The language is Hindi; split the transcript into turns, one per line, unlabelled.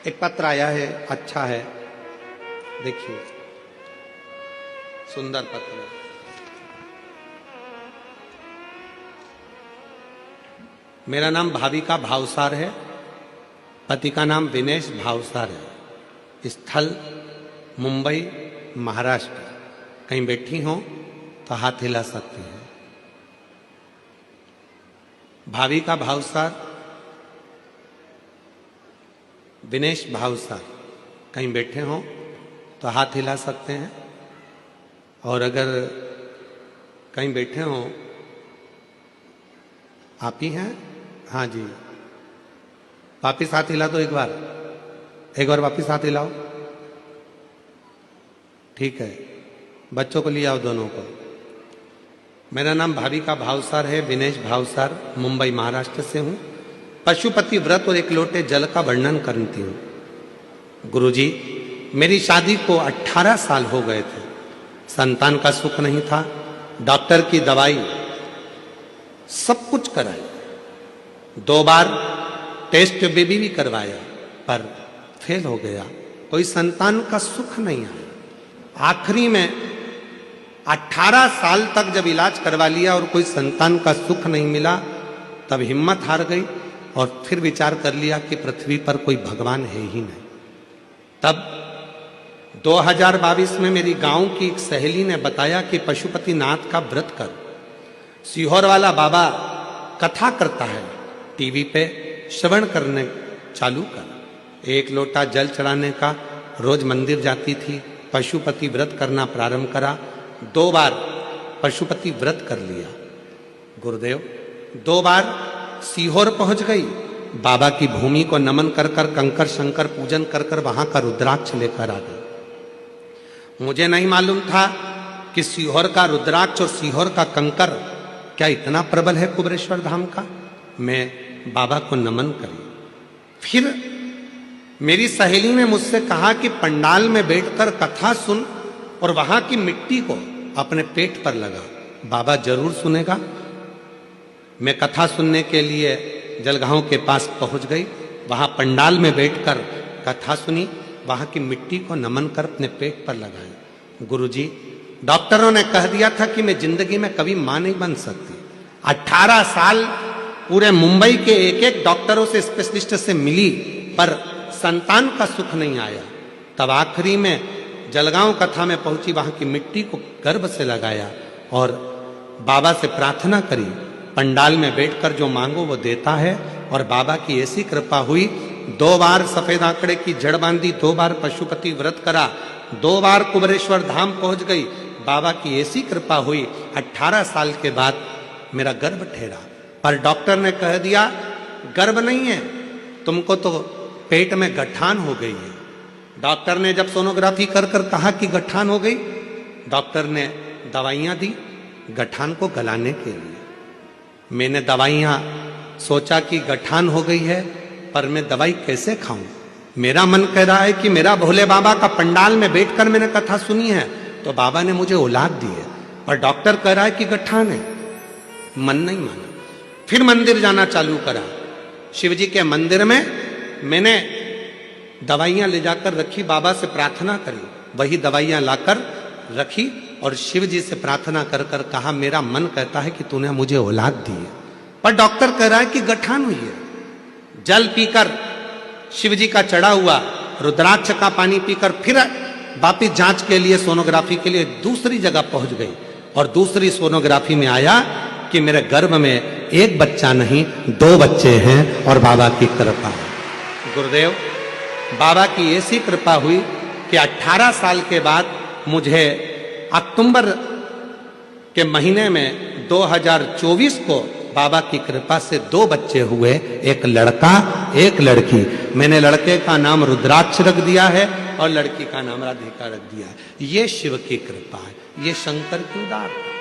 एक पत्र आया है, अच्छा है, देखिए, सुंदर पत्र है। मेरा नाम भाविका भावसार है, पति का नाम विनेश भावसार है, स्थल मुंबई महाराष्ट्र। कहीं बैठी हो तो हाथ हिला सकती हैं। भाविका भावसार, विनेश भावसार, कहीं बैठे हो तो हाथ हिला सकते हैं। और अगर कहीं बैठे हो, आप ही हैं? हाँ जी, वापिस हाथ हिला दो एक बार वापिस हाथ हिलाओ। ठीक है, बच्चों को ले आओ, दोनों को। मेरा नाम भाविका भावसार है, विनेश भावसार, मुंबई महाराष्ट्र से हूं। पशुपति व्रत और एक लोटे जल का वर्णन करती हूं। गुरुजी, मेरी शादी को 18 साल हो गए थे, संतान का सुख नहीं था, डॉक्टर की दवाई सब कुछ कराई, 2 बार टेस्ट बेबी भी करवाया, पर फेल हो गया, कोई संतान का सुख नहीं आया। आखिरी में 18 साल तक जब इलाज करवा लिया और कोई संतान का सुख नहीं मिला, तब हिम्मत हार गई और फिर विचार कर लिया कि पृथ्वी पर कोई भगवान है ही नहीं। तब 2022 में मेरी गांव की एक सहेली ने बताया कि पशुपति नाथ का व्रत कर, सीहोर वाला बाबा कथा करता है, टीवी पे श्रवण करने चालू कर। 1 लोटा जल चढ़ाने का, रोज मंदिर जाती थी, पशुपति व्रत करना प्रारंभ करा, 2 बार पशुपति व्रत कर लिया। गुरुदेव, 2 बार सीहोर पहुंच गई, बाबा की भूमि को नमन कर कर, कंकर शंकर पूजन कर कर वहां का रुद्राक्ष लेकर आ गई। मुझे नहीं मालूम था कि सीहोर का रुद्राक्ष और सीहोर का कंकर क्या इतना प्रबल है कुबेरेश्वर धाम का। मैं बाबा को नमन करी। फिर मेरी सहेली ने मुझसे कहा कि पंडाल में बैठकर कथा सुन और वहां की मिट्टी को अपने पेट पर लगा, बाबा जरूर सुनेगा। मैं कथा सुनने के लिए जलगांव के पास पहुंच गई, वहां पंडाल में बैठकर कथा सुनी, वहां की मिट्टी को नमन कर अपने पेट पर लगाई। गुरुजी, डॉक्टरों ने कह दिया था कि मैं जिंदगी में कभी मां नहीं बन सकती। 18 साल पूरे मुंबई के एक डॉक्टरों से, स्पेशलिस्ट से मिली, पर संतान का सुख नहीं आया। तब आखिरी में जलगांव कथा में पहुंची, वहां की मिट्टी को गर्भ से लगाया और बाबा से प्रार्थना करी, पंडाल में बैठकर जो मांगो वो देता है। और बाबा की ऐसी कृपा हुई, 2 बार सफेद आंकड़े की जड़ बांधी, 2 बार पशुपति व्रत करा, 2 बार कुबेरेश्वर धाम पहुंच गई। बाबा की ऐसी कृपा हुई, 18 साल के बाद मेरा गर्भ ठहरा। पर डॉक्टर ने कह दिया गर्भ नहीं है, तुमको तो पेट में गठान हो गई है। डॉक्टर ने जब सोनोग्राफी कर कर कहा कि गठान हो गई, डॉक्टर ने दवाइयां दी गठान को गलाने के लिए। मैंने दवाइयां सोचा कि गठान हो गई है, पर मैं दवाई कैसे खाऊं। मेरा मन कह रहा है कि मेरा भोले बाबा का पंडाल में बैठकर मैंने कथा सुनी है तो बाबा ने मुझे औलाद दी है, और डॉक्टर कह रहा है कि गठान है। मन नहीं माना। फिर मंदिर जाना चालू करा। शिव जी के मंदिर में मैंने दवाइयां ले जाकर रखी, बाबा से प्रार्थना करी, वही दवाइयां लाकर रखी और शिव जी से प्रार्थना कर कर कहा, मेरा मन कहता है कि तूने मुझे औलाद दी है, पर डॉक्टर कह रहा है कि गठान हुई है। जल पीकर, शिव जी का चढ़ा हुआ रुद्राक्ष का पानी पीकर फिर वापिस जांच के लिए, सोनोग्राफी के लिए दूसरी जगह पहुंच गई। और दूसरी सोनोग्राफी में आया कि मेरे गर्भ में 1 बच्चा नहीं 2 बच्चे हैं, और बाबा की कृपा है। गुरुदेव, बाबा की ऐसी कृपा हुई कि 18 साल के बाद मुझे अक्टूबर के महीने में 2024 को बाबा की कृपा से 2 बच्चे हुए, एक लड़का एक लड़की। मैंने लड़के का नाम रुद्राक्ष रख दिया है और लड़की का नाम राधिका रख दिया है। ये शिव की कृपा है, ये शंकर की उदारता है।